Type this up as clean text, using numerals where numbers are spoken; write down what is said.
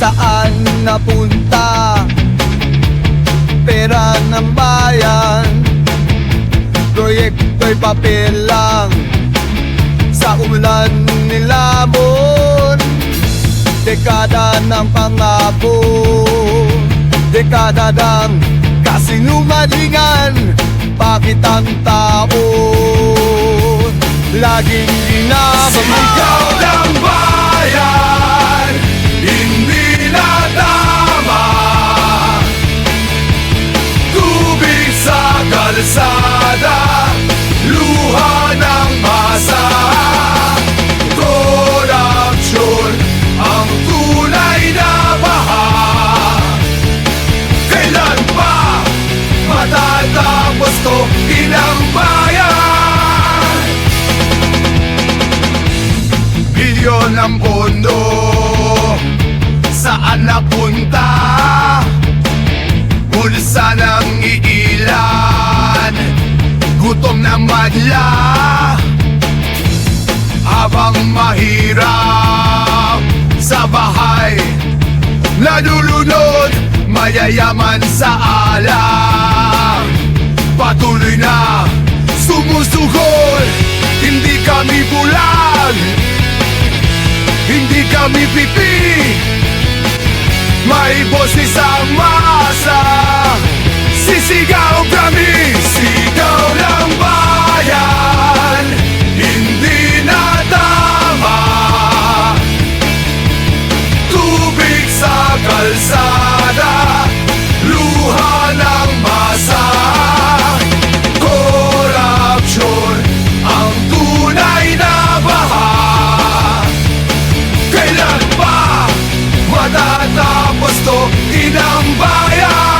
Saan napunta pera ng bayan? Proyekto'y papel lang sa ulan nilamon. Dekada ng pangako, dekada ng kasinungalingan. Bakit ang tao laging ginagawa? Sigaw ng bayan, hindi na tama. Tubig sa kalsada, luha ng masa. Korupsyon ang tunay na baha. Kailan pa matatapos to, inang bayan? Bilyon ang pondo, saan napunta? Bulsa ng iilan, gutom na madla. Habang mahirap sa bahay, nalulunod mayayaman sa alam. Patuloy na sumusugod, hindi kami bulag, hindi kami pipi. May boses ang masa, sisigaw kami. Sigaw ng bayan, hindi na tama. Tubig sa kalsada, luha ng masa. Korupsyon ang tunay na baha. Kailan pa matatapos to, inang bayan?